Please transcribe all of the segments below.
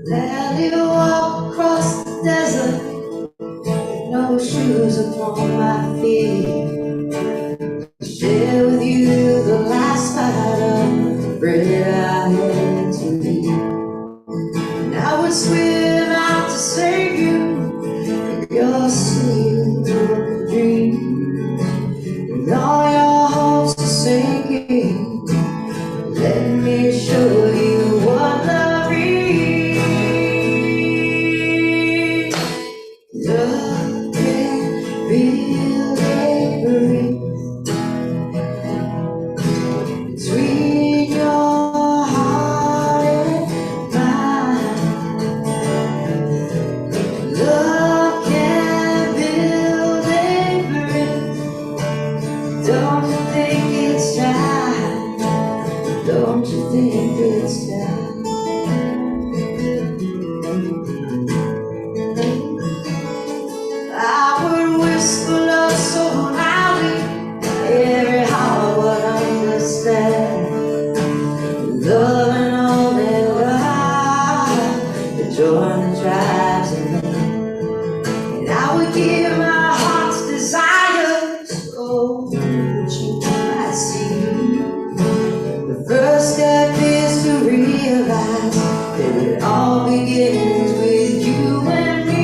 Gladly walk across the desert, no shoes upon my feet. Share with you the last bite of bread I had to eat. And I would swim out to save you, your sweet little dream. And all your hopes are sinking. Let me show you what love is. Love can build a bridge between your heart and mine. Love can build a bridge. Don't you think it's time? Don't you think it's time? I would whisper love so loudly, every heart would understand. Love and all that ride, the joy that drives a man. And I would give my heart's desire so that you might see. The first step is to realize that it all begins with you and me.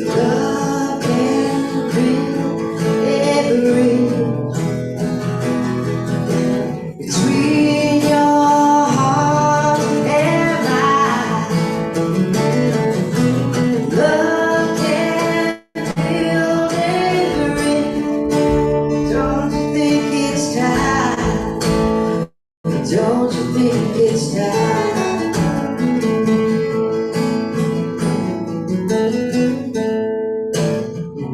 Love can build a bridge between your heart and mine. Love can build a bridge. Don't you think it's time? Don't you think it's time?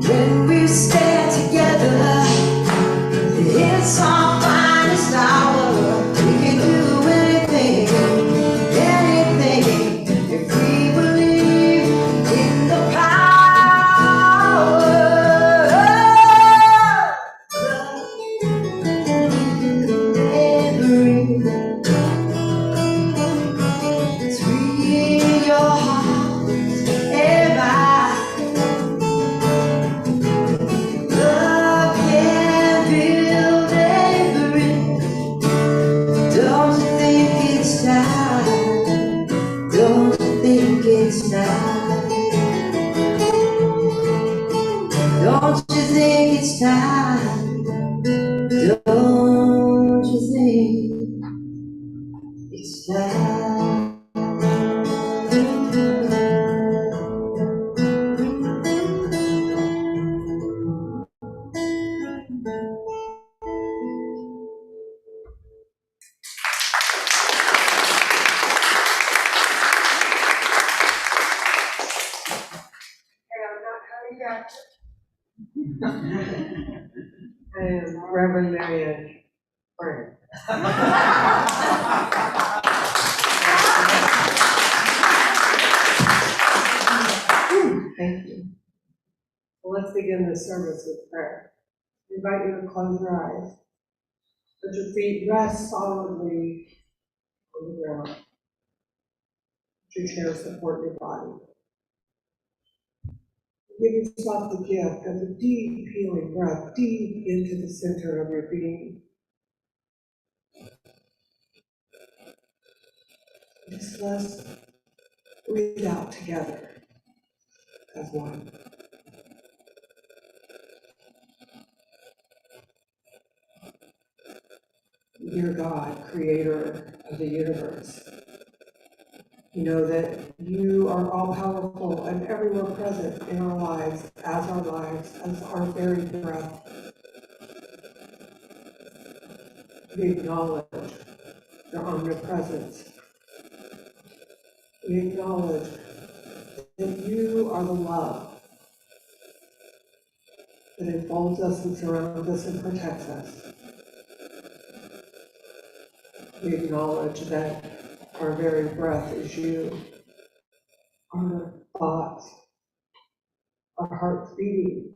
When we stand together, it's our finest hour. We can do anything, anything, if we believe in the power of every between your heart and mine. Love can build a bridge. Don't you think it's time? Don't you think it's time? Don't you think it's time? Don't you think it's time? And Reverend Marianne Frank. Thank you. Well, let's begin the service with prayer. I invite you to close your eyes. Let your feet rest solidly on the ground. Let your chair support your body. Give yourself the gift of a deep healing breath deep into the center of your being. Just let's breathe out together as one. Dear God, creator of the universe, you know that you are all powerful and everywhere present in our lives, as our very breath. We acknowledge your omnipresence. We acknowledge that you are the love that enfolds us and surrounds us and protects us. We acknowledge that our very breath is you, our thoughts, our hearts beating,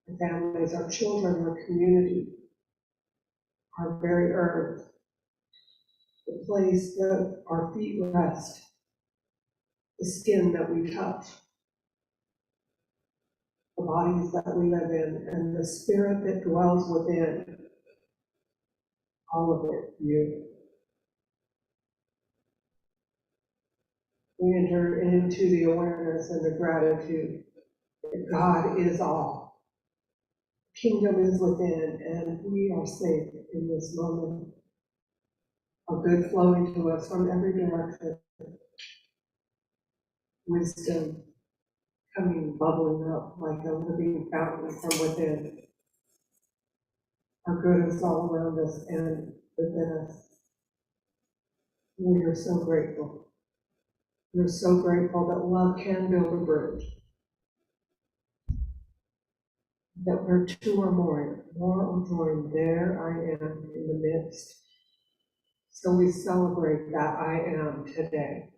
our families, our children, our community, our very earth, the place that our feet rest, the skin that we touch, the bodies that we live in, and the spirit that dwells within. All of it, you. We enter into the awareness and the gratitude that God is all. Kingdom is within, and we are safe in this moment. A good flowing to us from every direction. Wisdom coming, bubbling up like a living fountain from within. Our good is all around us and within us. We are so grateful. We're so grateful that love can build a bridge. That where two or more are joined, there I am in the midst. So we celebrate that I am today.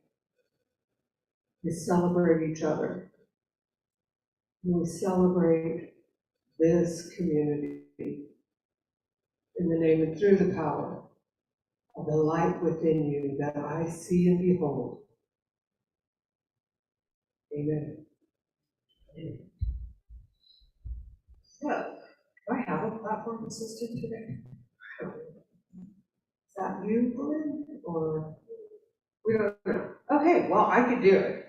We celebrate each other. We celebrate this community in the name and through the power of the light within you that I see and behold. Amen. So, do I have a platform assistant today? Is that you, Glenn, or we don't know? Okay, well, I could do it.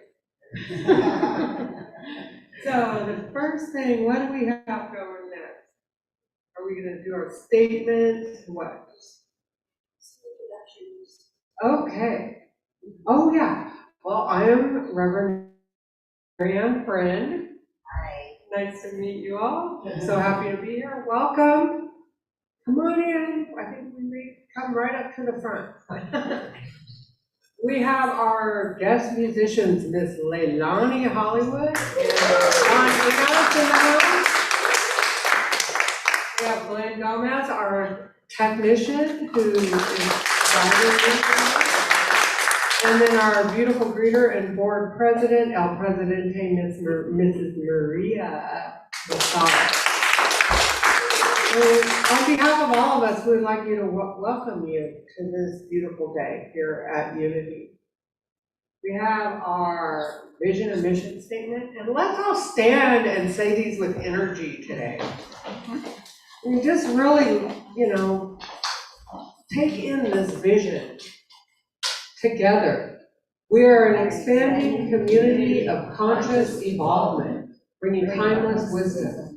So the first thing, what do we have going next? Are we going to do our statement? What? Okay. Oh yeah. Well, I am Reverend Marianne Friend. Hi. Nice to meet you all. So happy to be here. Welcome. Come on in. I think we may come right up to the front. We have our guest musicians, Miss Leilani Hollywood and Don Enos in the house. We have Glenn Gomez, our technician, who is driving this. And then our beautiful greeter and board president, El Presidente, Mrs. Maria Rosales. So on behalf of all of us, we'd like you to welcome you to this beautiful day here at Unity. We have our vision and mission statement, and let's all stand and say these with energy today. And just really, take in this vision together. We are an expanding community of conscious evolvement, bringing timeless wisdom.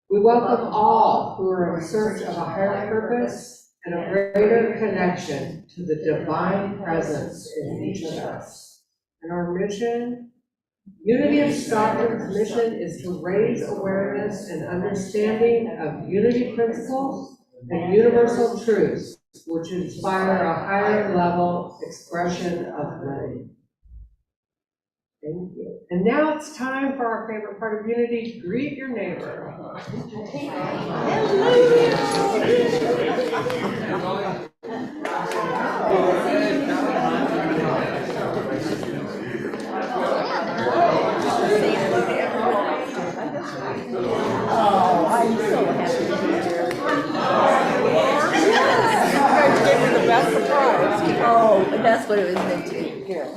We welcome all who are in search of a higher purpose and a greater connection to the divine presence in each of us. And our mission, Unity of Stockton's mission is to raise awareness and understanding of unity principles and universal truths, which inspire a higher level expression of living. Thank you. And now it's time for our favorite part of Unity, greet your neighbor. Oh, I'm so happy to be here. You guys gave me the best surprise. Oh, that's what it was meant to be. Here.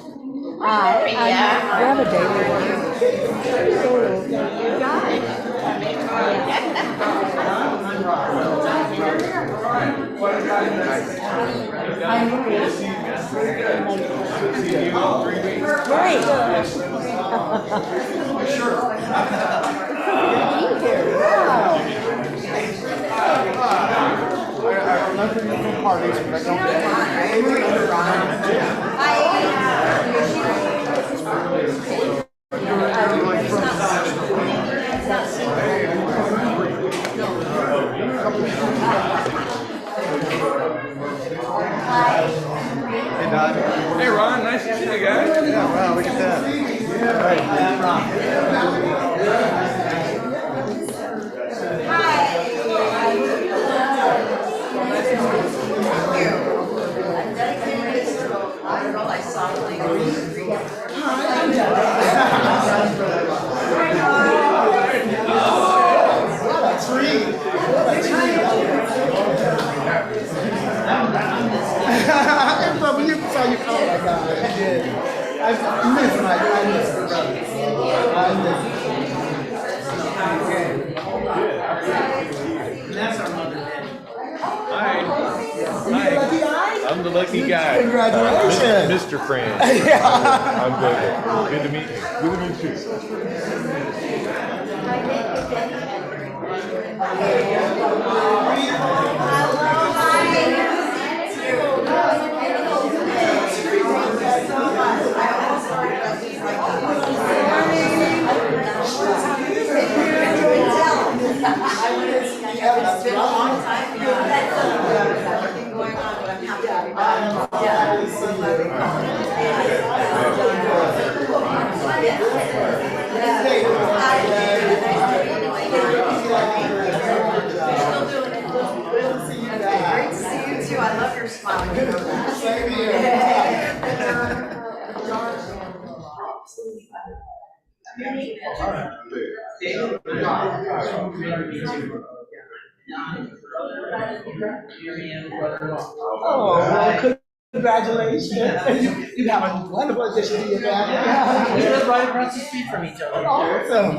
Hi. We have a date with you. You got it. I'm Maria. Right. Being here. Wow. I remember you from parties, but I Don. Hey, Ron, nice to see you guys. Yeah, wow, look at that. When you saw you call that guy, I did. I missed my, I missed the brother. I missed That's our mother. Hi. I'm the lucky guy. Congratulations. Mr. Fran. I'm David. Good to meet you. Good to meet you. It's been a long time. Nothing going on, but I'm happy to be back. Yeah. So glad they Great to see you too. I love your smile. Same here. Oh, well, congratulations. You have a wonderful addition to your family. We live right across the street from each other. Awesome.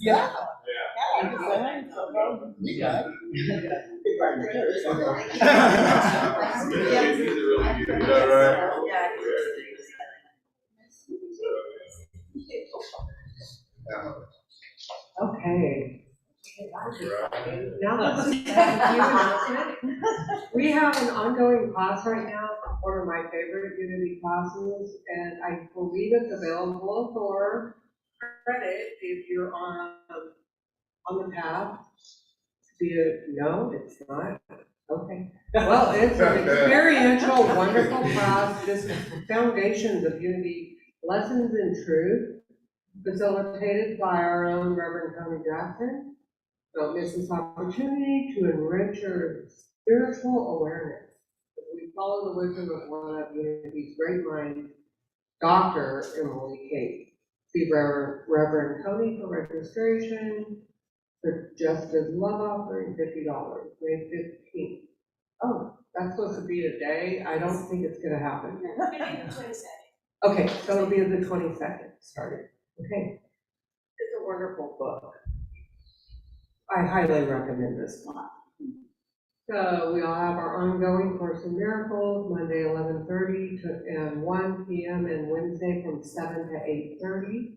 Yeah. Okay. Now let's we have an ongoing class right now, one of my favorite Unity classes, and I believe it's available for credit if you're on the path. No, it's not. Okay. Well, it's an experiential, wonderful class, just foundations of Unity, lessons in truth, facilitated by our own Reverend Tony Jackson. Don't miss this opportunity to enrich your spiritual awareness. We follow the wisdom of one of Unity's great minds, Dr. Emily Kate. See Reverend Tony for registration. For Justice Love Offering, $50, May 15th. Oh, that's supposed to be today. I don't think it's gonna happen. Okay, so it'll be the 22nd, starting. Okay. It's a wonderful book. I highly recommend this class. So we all have our ongoing Course in Miracles, Monday 11:30 and 1 p.m. and Wednesday from 7 to 8:30.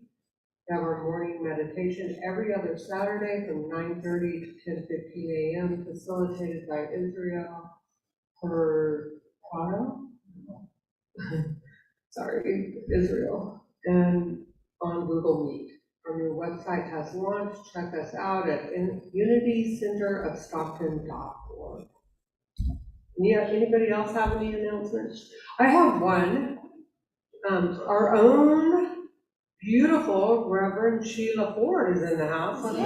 We have our morning meditation every other Saturday from 9:30 to 10:15 a.m. facilitated by Israel Hurtado. Sorry, Israel. And on Google Meet. Our new website has launched. Check us out at unitycenterofstockton.org. Anybody else have any announcements? I have one. Our own beautiful Reverend Sheila Ford is in the house. Let's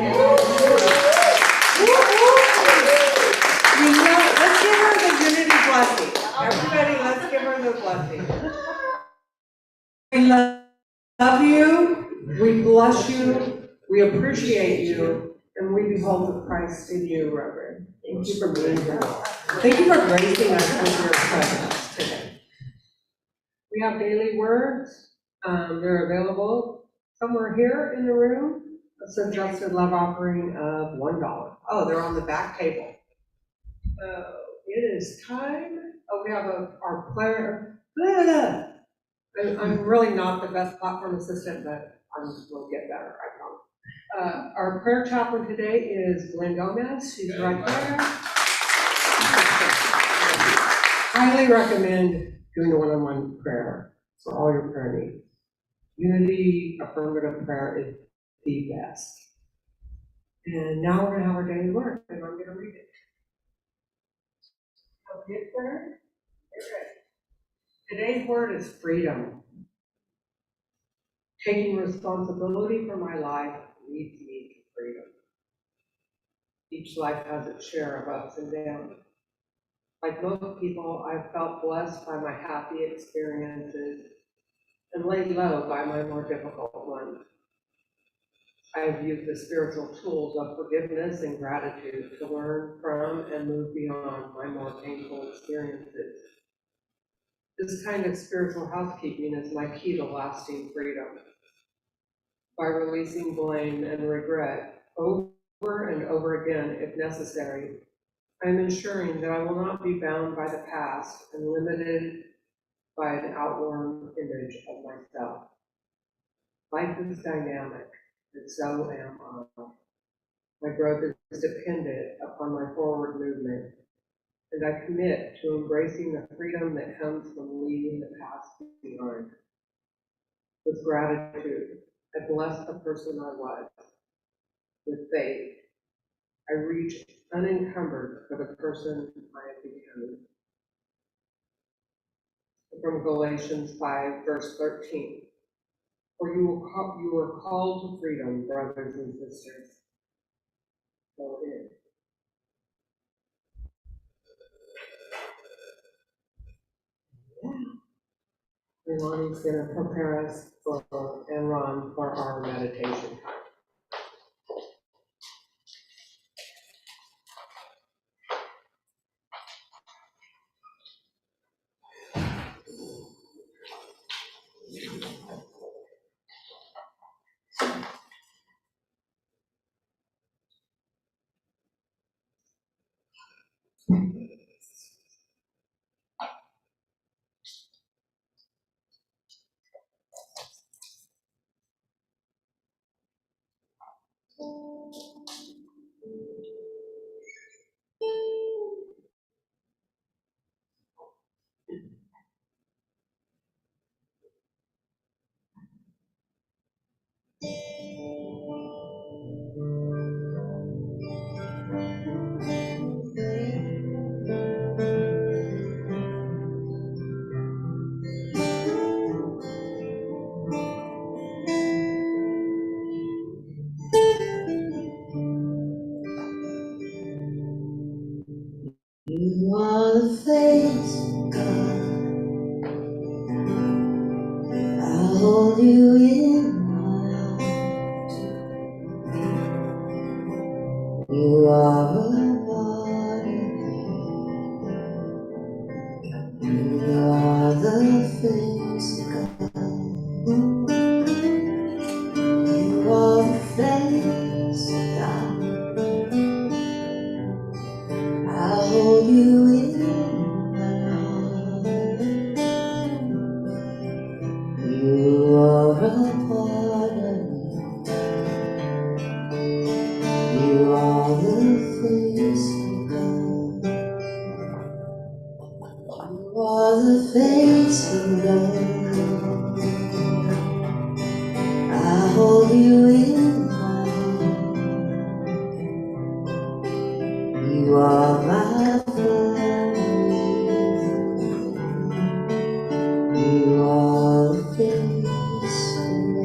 give her the Unity blessing. Everybody, let's give her the blessing. We love you. We bless you, we appreciate you, and we behold the Christ in you, Reverend. Thank you for being here. Thank you for gracing us with your presence today. We have daily words. They're available somewhere here in the room. A suggested love offering of $1. Oh, they're on the back table. It is time. Oh, we have our player. I'm really not the best platform assistant, but we'll get better, I promise. Our prayer chaplain today is Glenn Gomez. She's right there. highly recommend doing a one-on-one prayer for all your prayer needs. Unity affirmative prayer is the best. And now we're gonna have our daily word, and I'm gonna read it. Okay, prayer? Today's word is freedom. Taking responsibility for my life leads me to freedom. Each life has its share of ups and downs. Like most people, I've felt blessed by my happy experiences and laid low by my more difficult ones. I've used the spiritual tools of forgiveness and gratitude to learn from and move beyond my more painful experiences. This kind of spiritual housekeeping is my key to lasting freedom. By releasing blame and regret over and over again, if necessary, I am ensuring that I will not be bound by the past and limited by an outworn image of myself. Life is dynamic, and so am I. My growth is dependent upon my forward movement, and I commit to embracing the freedom that comes from leaving the past behind. With gratitude, I bless the person I was. With faith, I reach unencumbered for the person I have become. From Galatians 5, verse 13. For you are called to freedom, brothers and sisters. So it is. And Lonnie's going to prepare us and Ron for our meditation time. You are the face of God. I hold you in my heart. You are a part of me. You are the face of God. You are the face of God. I hold you in my heart. You are a part of me. You are the face of God. You are the face of God. I hold you in my heart. You are my family. You are the face of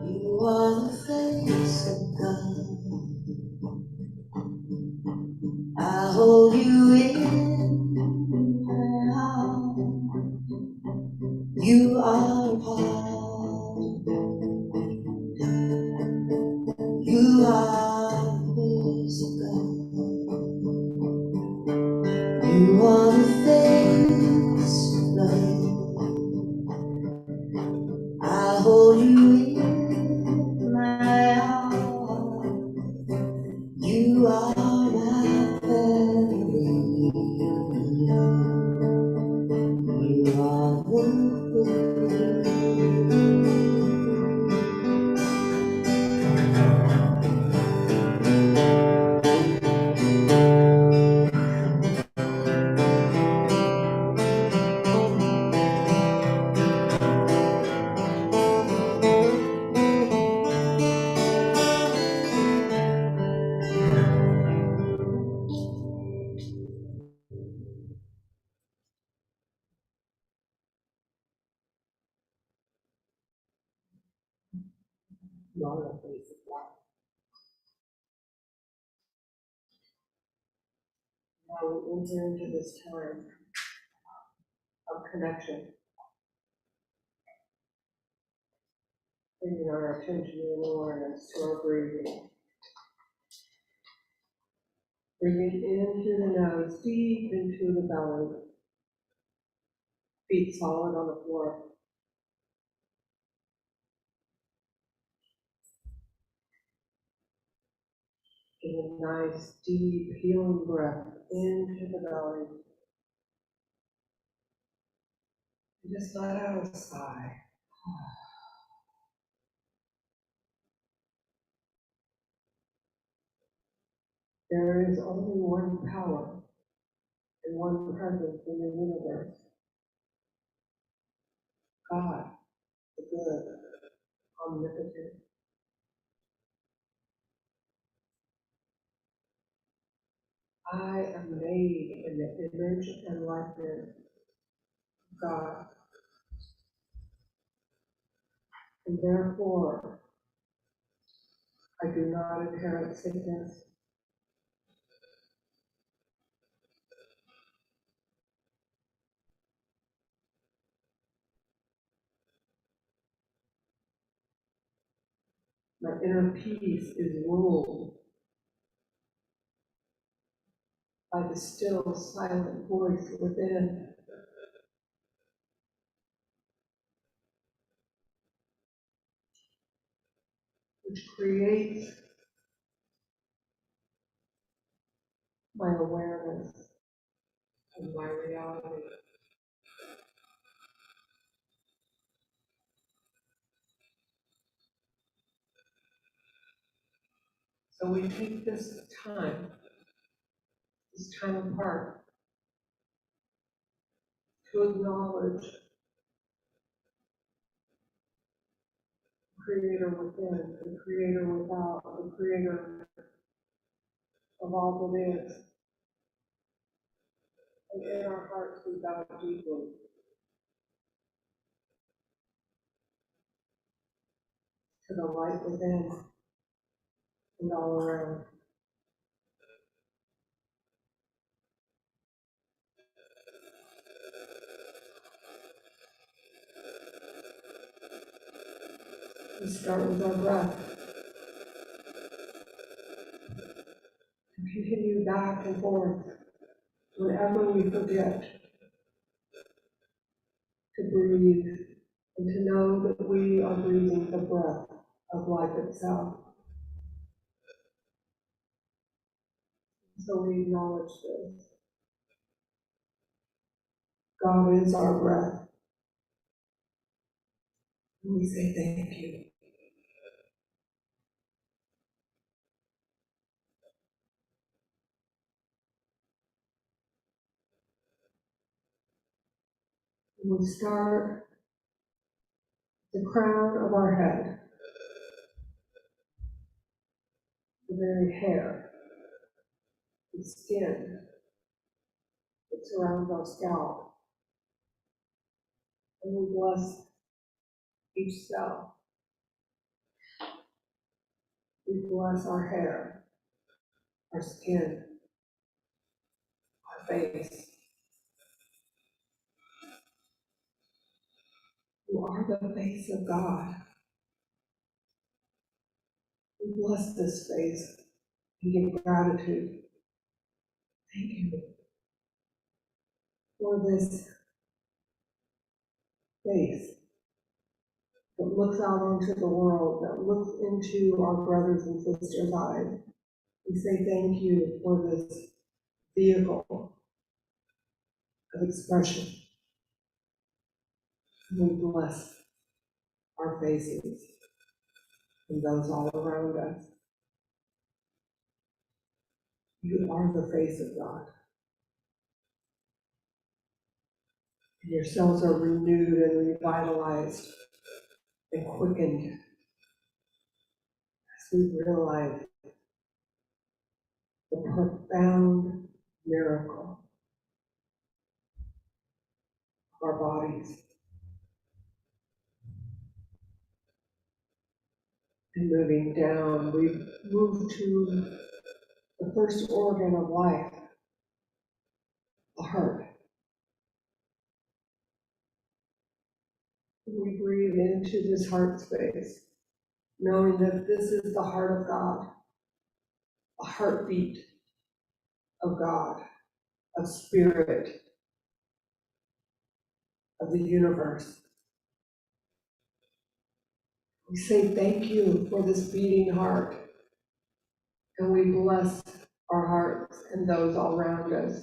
You are the face of God. I hold you in my heart. You are a part. You are the face of God. You are the face of God. I hold you in Now we enter into this time of connection, bringing our attention and awareness to our breathing. Breathing in through the nose, deep into the belly, feet solid on the floor. Give a nice, deep, healing breath into the belly. And just let out a sigh. There is only one power and one presence in the universe. God, the good, omnipotent. I am made in the image and likeness of God. And therefore, I do not inherit sickness. My inner peace is ruled by the still, silent voice within. Which creates my awareness and my reality. So we take this time apart, to acknowledge the Creator within, the Creator without, the Creator of all that is. And in our hearts we bow deeply. To the light within and all around. We start with our breath. And continue back and forth whenever we forget to breathe and to know that we are breathing the breath of life itself. So we acknowledge this. God is our breath. And we say thank you. And we start the crown of our head, the very hair, the skin that surrounds our scalp. And we bless each cell. We bless our hair, our skin, our face. You are the face of God. We bless this face and give gratitude. Thank you for this face that looks out onto the world, that looks into our brothers and sisters' eyes. We say thank you for this vehicle of expression. We bless our faces and those all around us. You are the face of God. And your cells are renewed and revitalized and quickened as we realize the profound miracle of our bodies. And moving down, we move to the first organ of life, the heart. We breathe into this heart space, knowing that this is the heart of God, a heartbeat of God, of spirit, of the universe. We say thank you for this beating heart, and we bless our hearts and those all around us,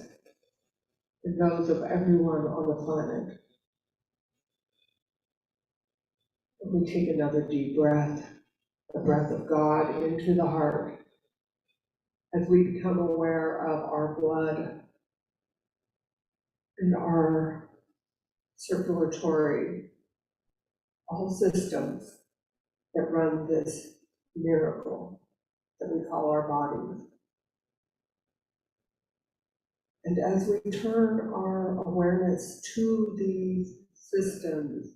and those of everyone on the planet. And we take another deep breath, the breath of God into the heart, as we become aware of our blood and our circulatory, all systems that run this miracle that we call our bodies. And as we turn our awareness to these systems,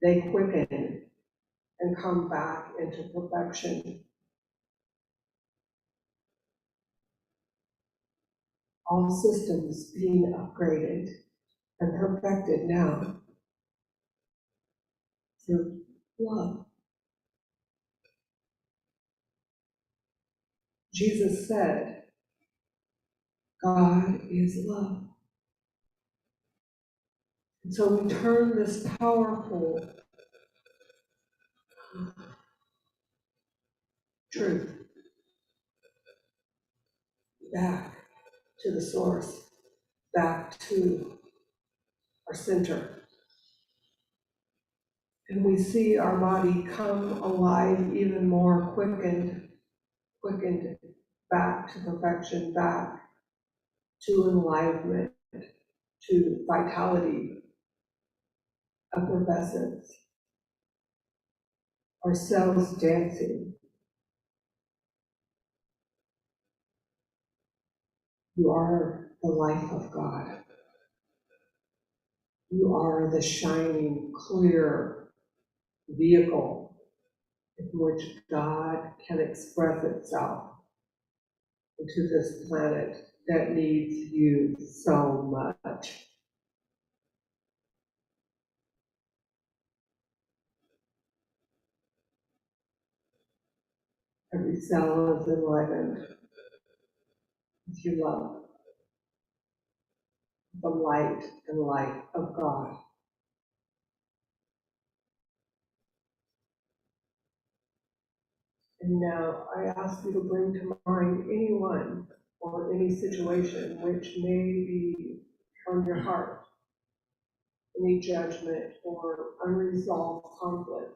they quicken and come back into perfection. All systems being upgraded and perfected now through love. Jesus said, God is love. And so we turn this powerful truth back to the source, back to our center. And we see our body come alive even more, quickened back to perfection, back to enlivenment, to vitality, effervescence, our cells dancing. You are the life of God. You are the shining, clear vehicle in which God can express itself into this planet that needs you so much. Every cell is enlivened with your love, the light and light of God. And now I ask you to bring to mind anyone or any situation which may be on your heart, any judgment or unresolved conflict,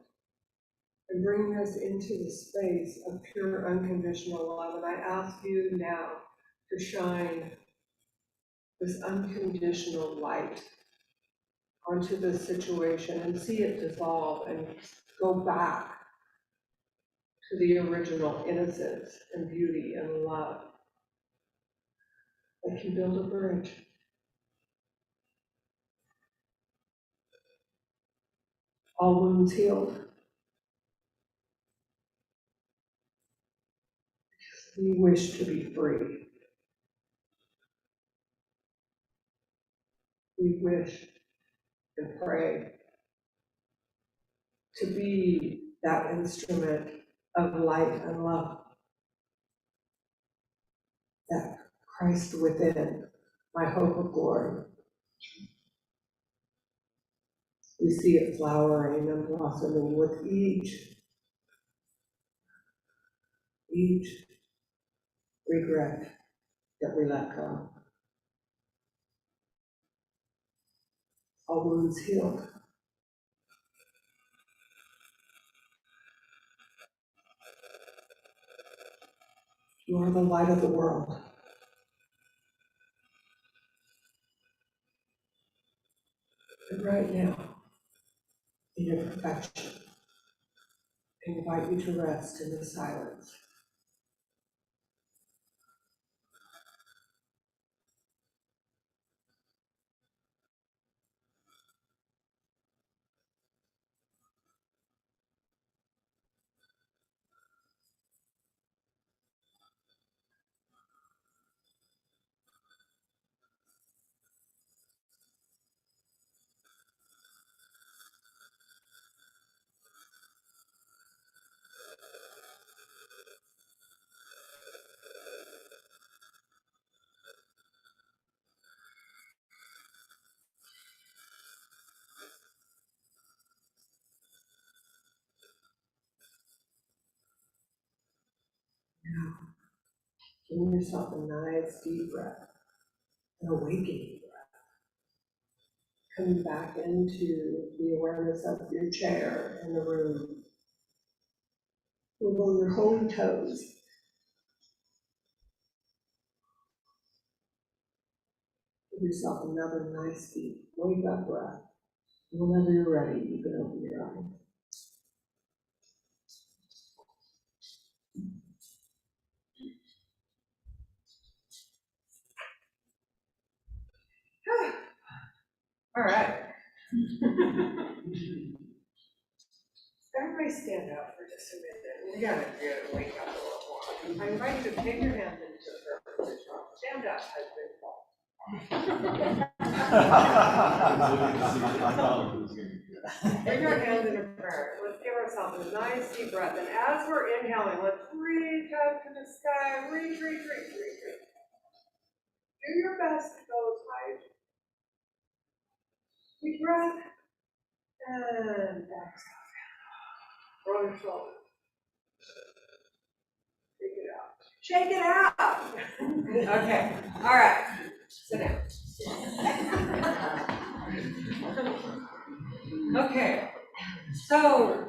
and bring us into the space of pure unconditional love. And I ask you now to shine this unconditional light onto this situation and see it dissolve and go back to the original innocence and beauty and love that can build a bridge. All wounds healed. We wish to be free. We wish and pray to be that instrument of light and love, that Christ within, my hope of glory. We see it flowering and blossoming with each regret that we let go. All wounds healed. You are the light of the world. And right now, in your perfection, I invite you to rest in the silence. Now, give yourself a nice deep breath, an awakening breath. Coming back into the awareness of your chair in the room. Wiggle your holy toes. Give yourself another nice deep wake up breath. Whenever you're ready, you can open your eyes. All right. Everybody stand up for just a minute. We gotta wake up a little more. I invite you to take your hand into the prayer. Stand up, husband. Bring your hand in a prayer. Let's give ourselves a nice deep breath. And as we're inhaling, let's reach up to the sky. Reach. Do your best to go as high as you can. Deep breath. And exhale. Roll your shoulders. Shake it out. Okay. All right. Sit down. Okay. So,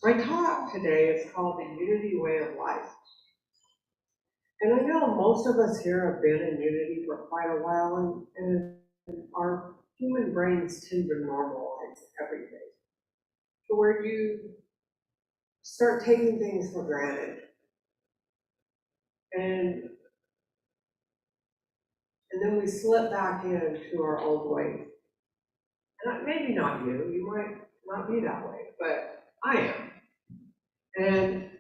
my talk today is called The Unity Way of Life. And I know most of us here have been in Unity for quite a while, and our human brains tend to normalize everything to where you start taking things for granted. And then we slip back into our old ways. And maybe not you, you might not be that way, but I am. And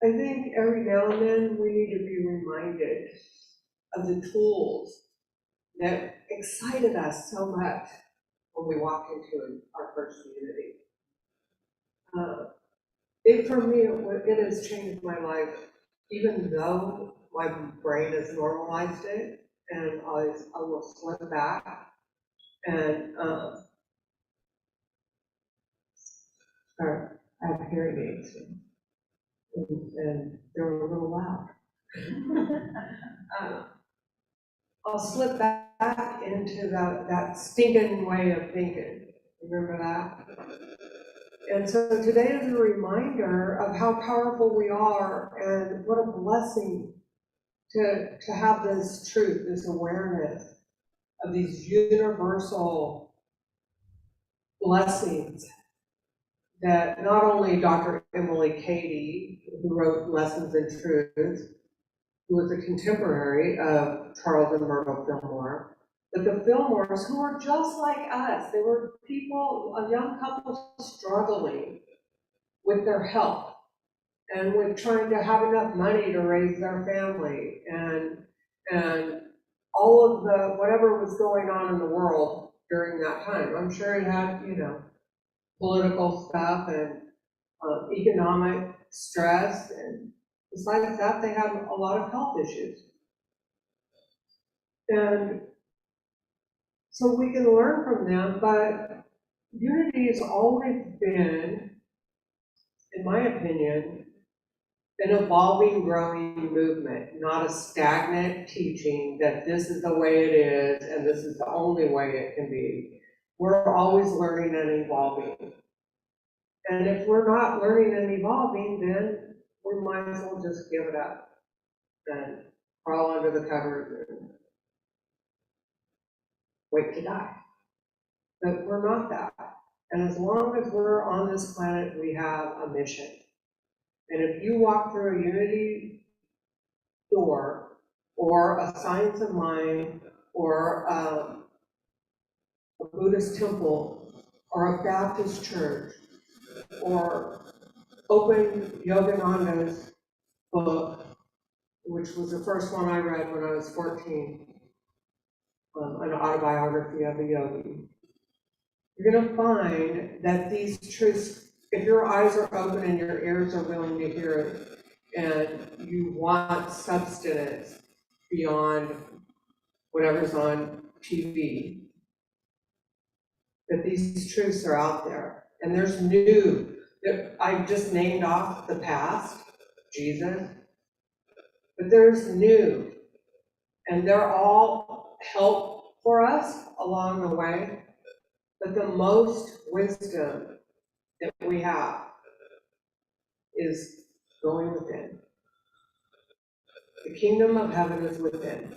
I think every now and then we need to be reminded of the tools that excited us so much when we walked into our first community. For me, it has changed my life, even though my brain has normalized it, and I will slip back and I have hearing aids, and they're a little loud. I'll slip back into that stinking way of thinking. Remember that? And so today is a reminder of how powerful we are and what a blessing to have this truth, this awareness of these universal blessings that not only Dr. Emily Cady, who wrote Lessons in Truth, who was a contemporary of Charles and Myrtle Fillmore, but the Fillmores, who were just like us. They were people, a young couple struggling with their health and with trying to have enough money to raise their family and all of the, whatever was going on in the world during that time. I'm sure it had, political stuff and economic stress, and besides that, they had a lot of health issues. And so we can learn from them, but unity has always been, in my opinion, an evolving, growing movement, not a stagnant teaching that this is the way it is and this is the only way it can be. We're always learning and evolving. And if we're not learning and evolving, then we might as well just give it up and crawl under the covers and wait to die. But we're not that. And as long as we're on this planet, we have a mission. And if you walk through a Unity door, or a Science of Mind, or a Buddhist temple, or a Baptist church, or open Yogananda's book, which was the first one I read when I was 14, an autobiography of a yogi, you're gonna find that these truths, if your eyes are open and your ears are willing to hear it, and you want substance beyond whatever's on TV, that these truths are out there. And there's new, that I just named off the past, Jesus, but there's new, and they're all help for us along the way. But the most wisdom that we have is going within. The kingdom of heaven is within.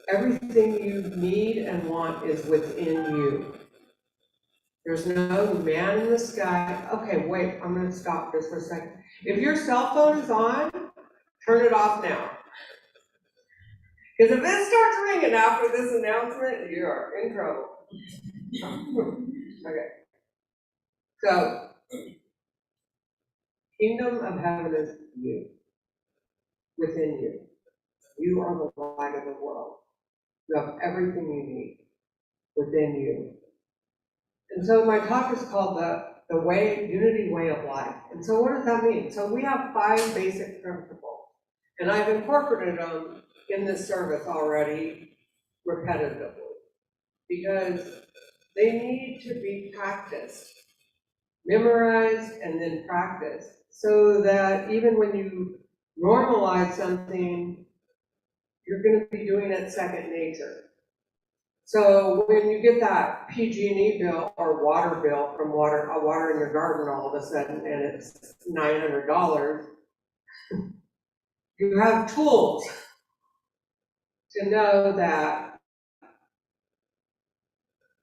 Everything you need and want is within you. There's no man in the sky. Okay, wait, I'm gonna stop just for a second. If your cell phone is on, turn it off now. Because if it starts ringing after this announcement, you are in trouble. Okay. So, kingdom of heaven is you, within you. You are the light of the world. You have everything you need within you. And so my talk is called the Unity Way of Life. And so what does that mean? So we have 5 basic principles, and I've incorporated them in this service already repetitively, because they need to be practiced, memorized, and then practiced, so that even when you normalize something, you're going to be doing it second nature. So when you get that PG&E bill or water bill from water in your garden all of a sudden, and it's $900, you have tools to know that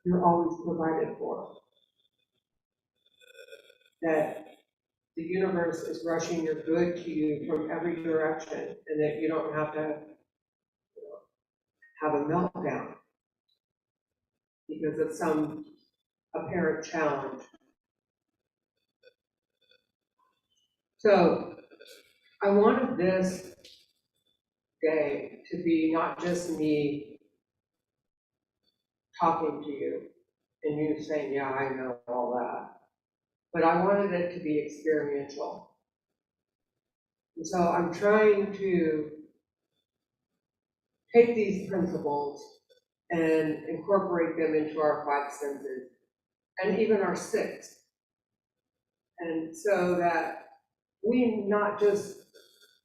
you're always provided for. That the universe is rushing your good to you from every direction, and that you don't have to have a meltdown because of some apparent challenge. So I wanted this day to be not just me talking to you and you saying, yeah, I know all that, but I wanted it to be experiential. And so I'm trying to take these principles and incorporate them into our 5 senses and even our 6. And so that we not just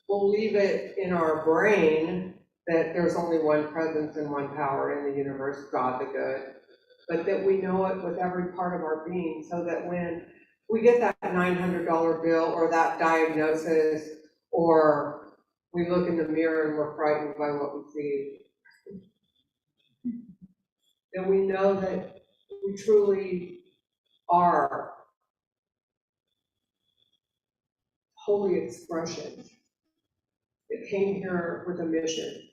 believe it in our brain that there's only one presence and one power in the universe, God the good, but that we know it with every part of our being, so that when we get that $900 bill or that diagnosis, or we look in the mirror and we're frightened by what we see, then we know that we truly are holy expression that came here with a mission.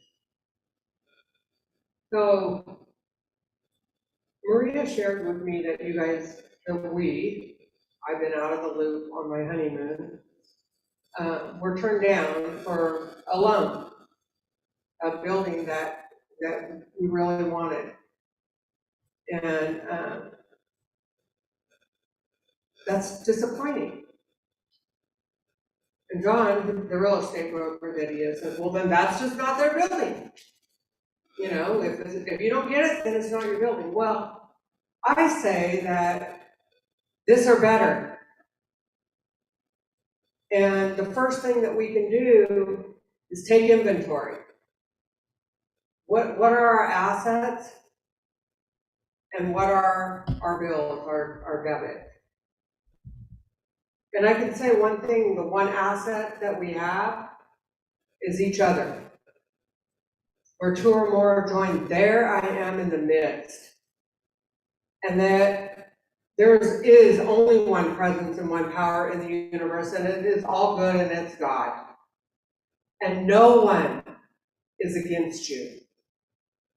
So Maria shared with me that you guys, I've been out of the loop on my honeymoon, were turned down for a loan, a building that we really wanted. And that's disappointing. And John, the real estate broker that he is, says, well, then that's just not their building. You know, if you don't get it, then it's not your building. Well, I say that this or better. And the first thing that we can do is take inventory. What are our assets? And what are our bills, our debit? And I can say one thing, the one asset that we have is each other. Where two or more are joined, there I am in the midst. And that there is only one presence and one power in the universe, and it is all good, and it's God. And no one is against you.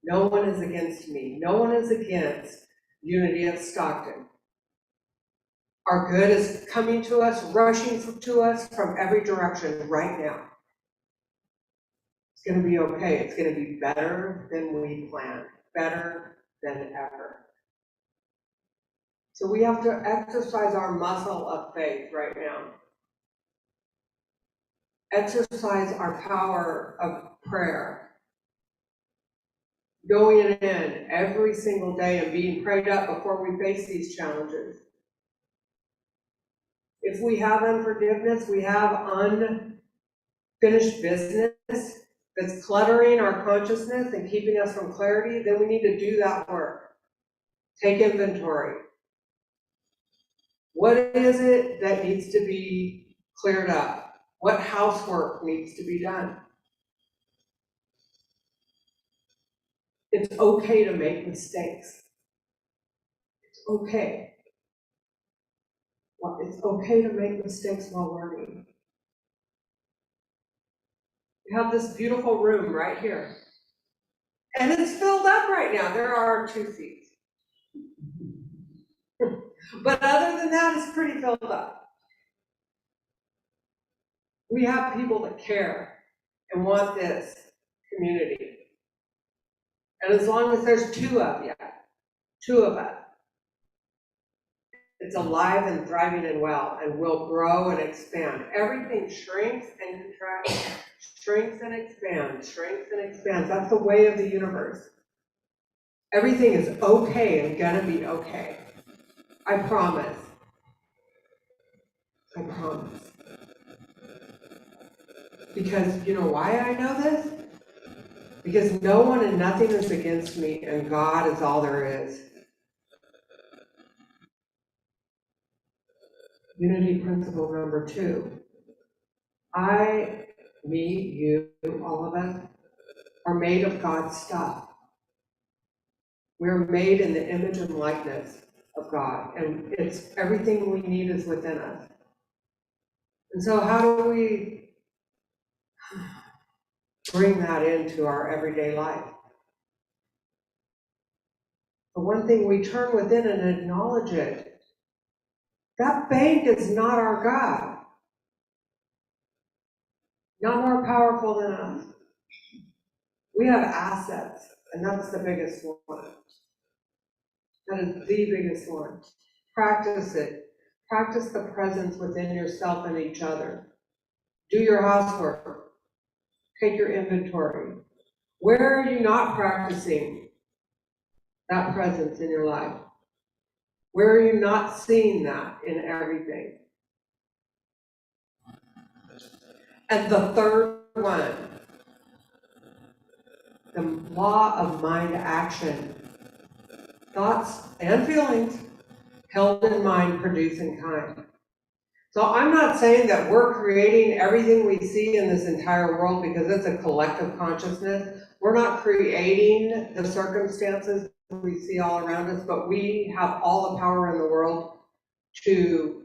No one is against me. No one is against Unity of Stockton. Our good is coming to us, rushing to us from every direction right now. It's going to be okay. It's going to be better than we planned, better than ever. So we have to exercise our muscle of faith right now. Exercise our power of prayer. Going in every single day and being prayed up before we face these challenges. If we have unforgiveness, we have unfinished business that's cluttering our consciousness and keeping us from clarity, then we need to do that work. Take inventory. What is it that needs to be cleared up? What housework needs to be done? It's okay to make mistakes. It's okay. Well, it's okay to make mistakes while learning. We have this beautiful room right here. And it's filled up right now. There are 2 seats. But other than that, it's pretty filled up. We have people that care and want this community. And as long as there's 2 of you, 2 of us, it's alive and thriving and well, and will grow and expand. Everything shrinks and contracts, shrinks and expands, shrinks and expands. That's the way of the universe. Everything is okay and gonna be okay. I promise. I promise. Because you know why I know this? Because no one and nothing is against me, and God is all there is. Unity principle number 2. I, me, you, all of us, are made of God's stuff. We're made in the image and likeness of God, and it's everything we need is within us. And so how do we bring that into our everyday life? The one thing, we turn within and acknowledge it. That bank is not our God. Not more powerful than us. We have assets, and that's the biggest one. That is the biggest one. Practice it. Practice the presence within yourself and each other. Do your housework. Take your inventory. Where are you not practicing that presence in your life? Where are you not seeing that in everything? And the third one, the law of mind action. Thoughts and feelings held in mind produce in kind. So I'm not saying that we're creating everything we see in this entire world, because it's a collective consciousness. We're not creating the circumstances we see all around us, but we have all the power in the world to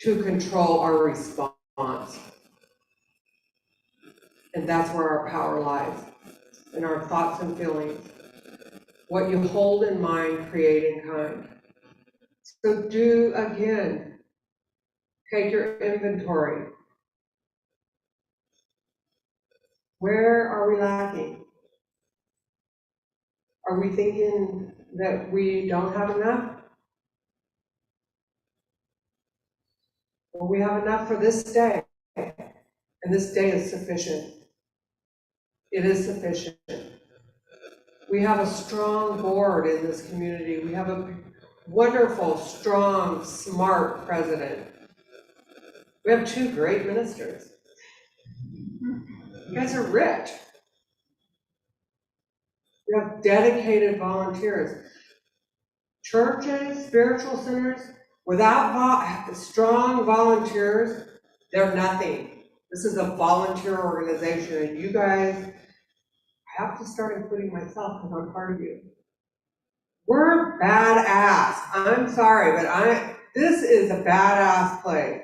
control our response. And that's where our power lies, in our thoughts and feelings. What you hold in mind, create in kind. So do again, take your inventory. Where are we lacking? Are we thinking that we don't have enough? Well, we have enough for this day, and this day is sufficient. It is sufficient. We have a strong board in this community. We have a wonderful, strong, smart president. We have 2 great ministers. You guys are rich. We have dedicated volunteers. Churches, spiritual centers, Without strong volunteers, they're nothing. This is a volunteer organization, and you guys, I have to start including myself because I'm part of you. We're badass. I'm sorry, but this is a badass place.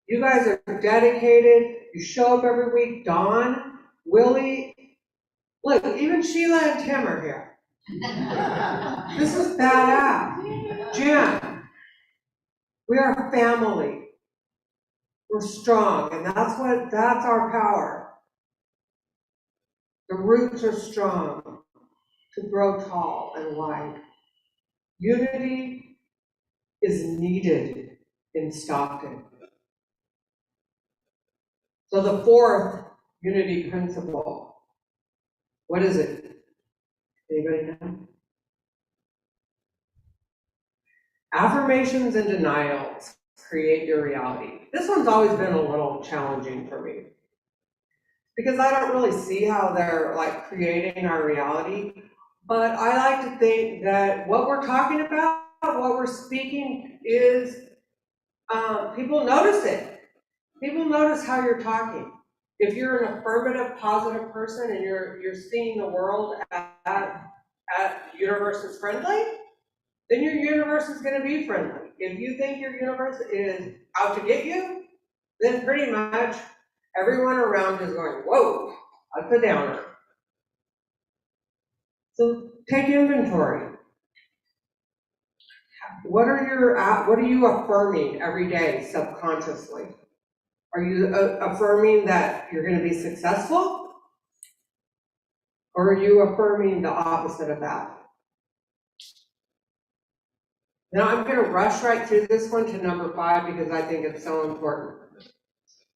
You guys are dedicated. You show up every week. Dawn, Willie, look, even Sheila and Tim are here. This is badass. Jen, we are a family. We're strong, and that's our power. The roots are strong to grow tall and wide. Unity is needed in Stockton. So the fourth unity principle, what is it? Anybody know? Affirmations and denials create your reality. This one's always been a little challenging for me because I don't really see how they're like creating our reality. But I like to think that what we're talking about, what we're speaking is, people notice it. People notice how you're talking. If you're an affirmative, positive person and you're seeing the world at universe is friendly, then your universe is going to be friendly. If you think your universe is out to get you, then pretty much everyone around you is going, whoa, that's a downer. So take inventory. What are you affirming every day subconsciously? Are you affirming that you're going to be successful? Or are you affirming the opposite of that? Now I'm going to rush right through this one to number 5 because I think it's so important.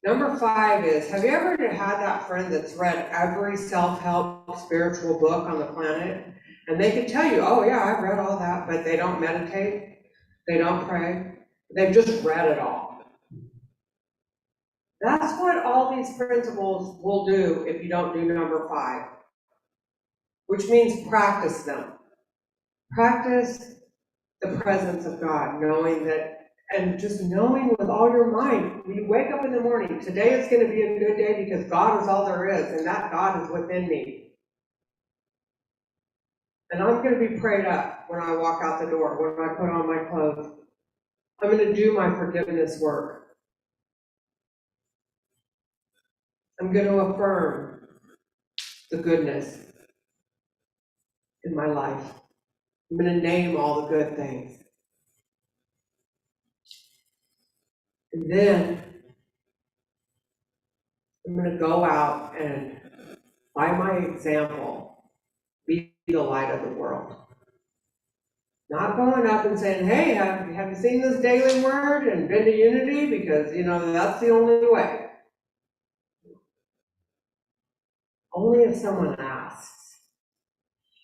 Number 5 is, have you ever had that friend that's read every self-help spiritual book on the planet? And they can tell you, oh yeah, I've read all that, but they don't meditate, they don't pray, they've just read it all. That's what all these principles will do if you don't do number 5, which means practice them. Practice the presence of God, knowing that, and just knowing with all your mind, when you wake up in the morning, today is going to be a good day because God is all there is, and that God is within me. And I'm going to be prayed up when I walk out the door, when I put on my clothes. I'm going to do my forgiveness work. I'm going to affirm the goodness in my life. I'm going to name all the good things. And then I'm going to go out and, by my example, be the light of the world. Not going up and saying, hey, have you seen this daily word and been to unity? Because, that's the only way. Only if someone asks.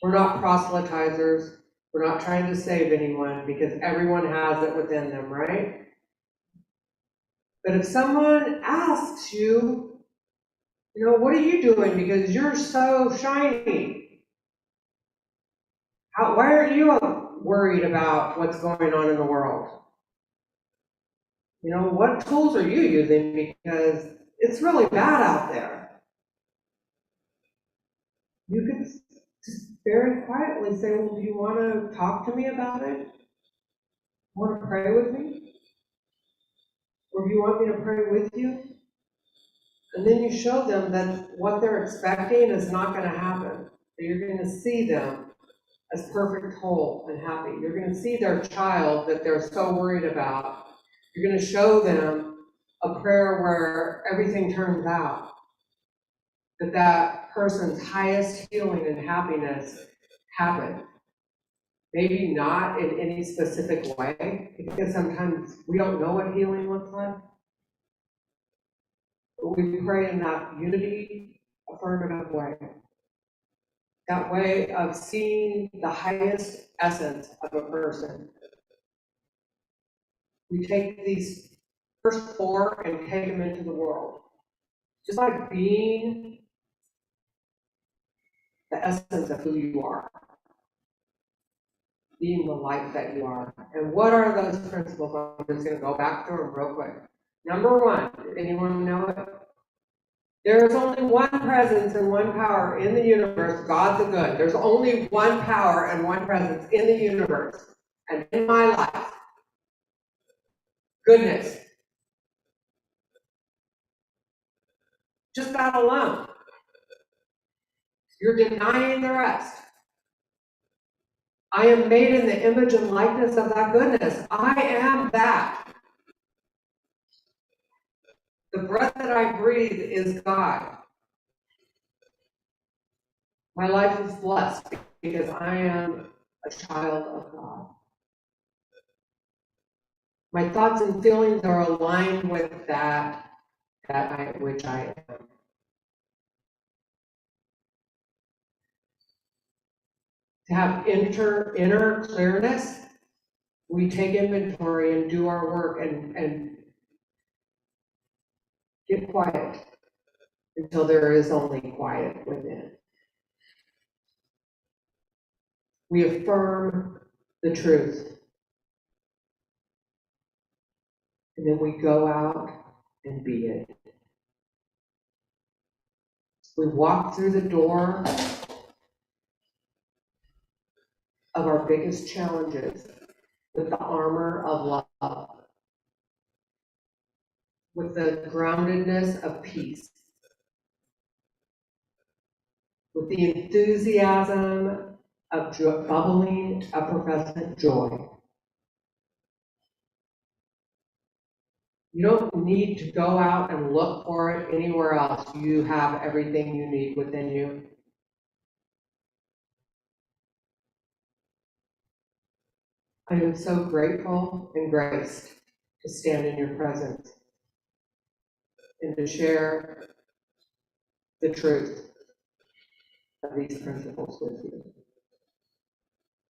We're not proselytizers. We're not trying to save anyone because everyone has it within them, right? But if someone asks you, what are you doing because you're so shiny? Why aren't you worried about what's going on in the world? What tools are you using because it's really bad out there? You could just very quietly say, well, do you want to talk to me about it? Want to pray with me? Or do you want me to pray with you? And then you show them that what they're expecting is not going to happen. That you're going to see them as perfect, whole, and happy. You're going to see their child that they're so worried about. You're going to show them a prayer where everything turns out. That person's highest healing and happiness happened. Maybe not in any specific way, because sometimes we don't know what healing looks like. But we pray in that unity, affirmative way. That way of seeing the highest essence of a person. We take these first 4 and take them into the world. Just like being the essence of who you are. being the light that you are. And what are those principles? I'm just gonna go back to them real quick. Number one, anyone know it? There is only one presence and one power in the universe, God the good. There's only one power and one presence in the universe and in my life. Goodness. Just that alone. You're denying the rest. I am made in the image and likeness of that goodness. I am that. The breath that I breathe is God. My life is blessed because I am a child of God. My thoughts and feelings are aligned with which I am. To have inner clearness, we take inventory and do our work and get quiet until there is only quiet within. We affirm the truth. And then we go out and be it. We walk through the door of our biggest challenges with the armor of love, with the groundedness of peace, with the enthusiasm of bubbling, effervescent joy. You don't need to go out and look for it anywhere else. You have everything you need within you. I am so grateful and graced to stand in your presence and to share the truth of these principles with you.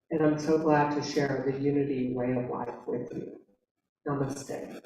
And I'm so glad to share the unity way of life with you. Namaste.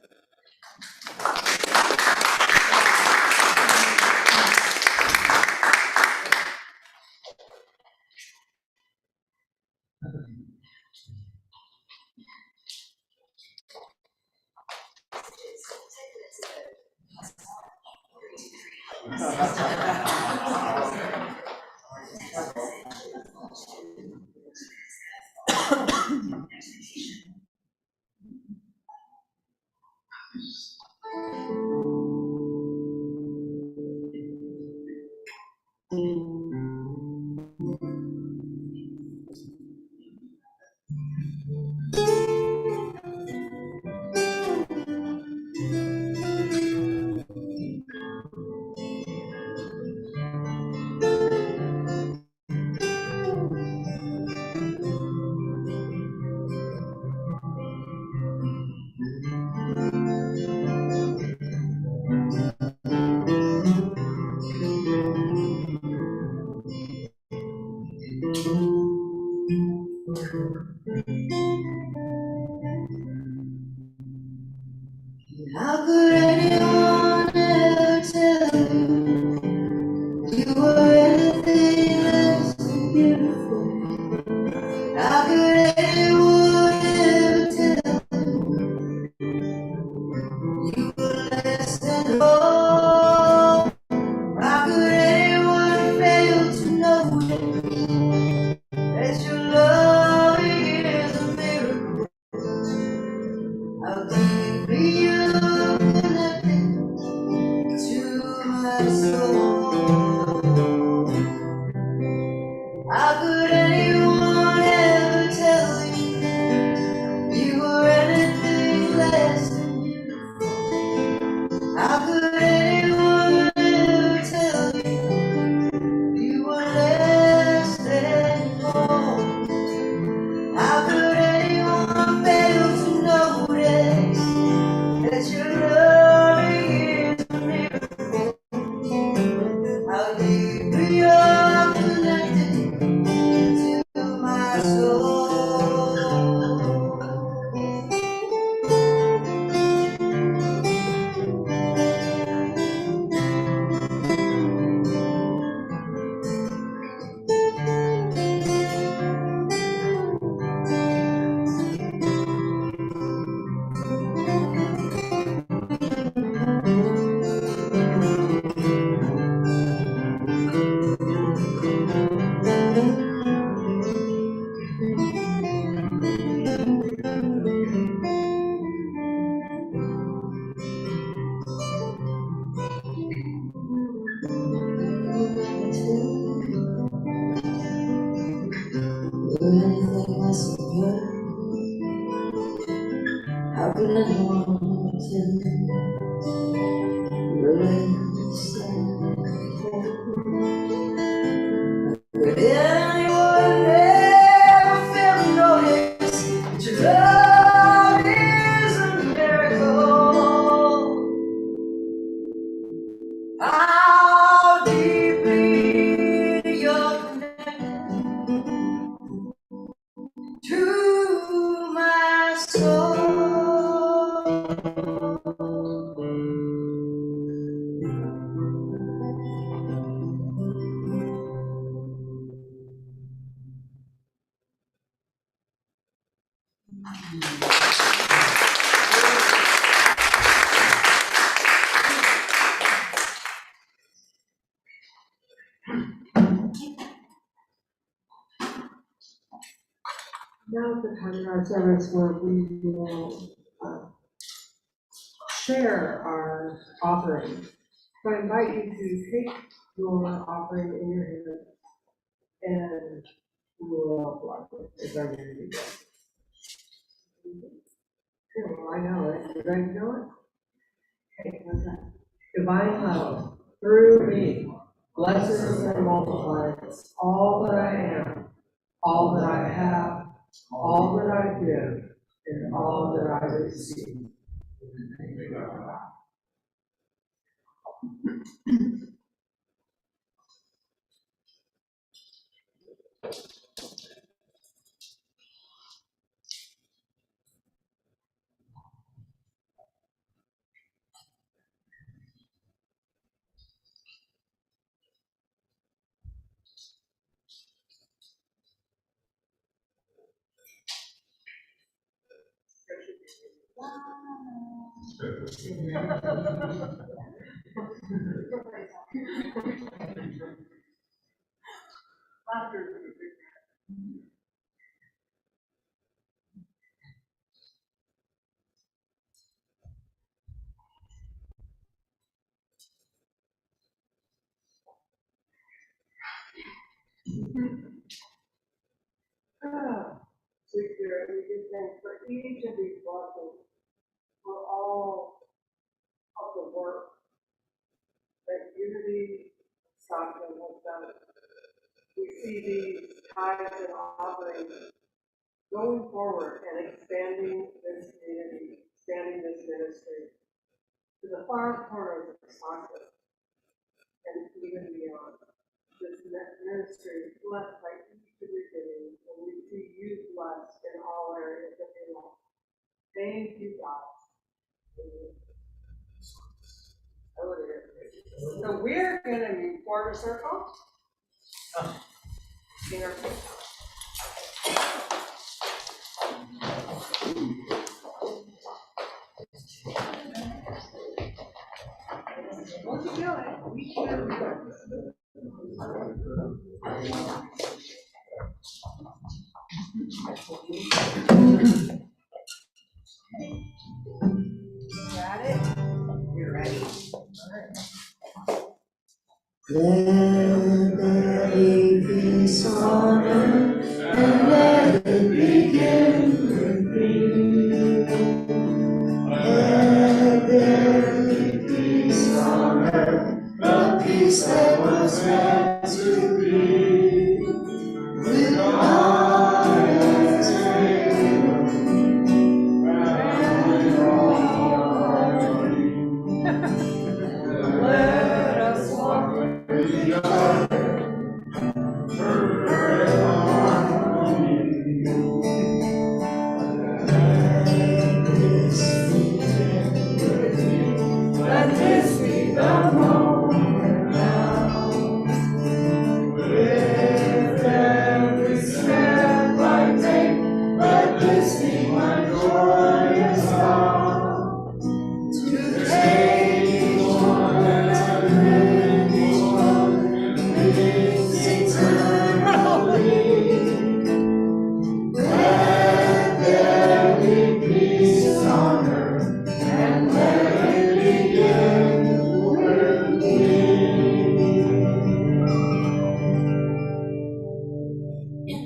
How could anyone ever tell you you were anything less than beautiful? How could anyone ever tell you were less than whole? How could anyone fail to know that your love is a miracle? How deeply you connected to my soul. How could anyone ever tell anything less than good? How can anyone really understand? Could anyone ever fail to notice that your love is a miracle? How deeply you're connected to my soul. Now is the time in our service where we will share our offering. So I invite you to take your offering in your hand and we will block it. It's our unity day. Well, I know it. You ready to know it? Okay, how's that? Divine love through me blesses and multiplies all that I am, all that I have, all that I give, and all that I receive. Sweet Spirit, we give thanks for each of these blessings, for all of the work that Unity Stockton has done. We see these tithes and offerings going forward and expanding this community, expanding this ministry to the far corners of Stockton and even beyond. This ministry is blessed by each of your giving, and we see you blessed in all areas of your life. Thank you, God. Oh, it is. So we're going to move quarter circle. In our Won't you do it? We can do it. Got it? You're ready. Let there be peace on earth, and let it begin with me. Let there be peace on earth, the peace that was meant to be. With God as let us walk with each other.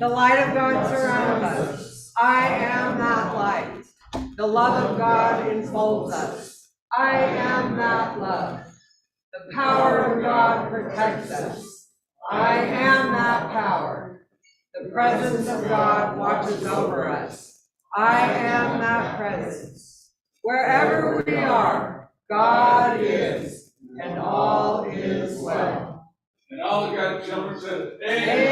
light of God surrounds us. I am that light. The love of God enfolds us. I am that love. The power of God protects us. I am that power. The presence of God watches over us. I am that presence. Wherever we are, God is, and all is well. And all the God's children said, Amen.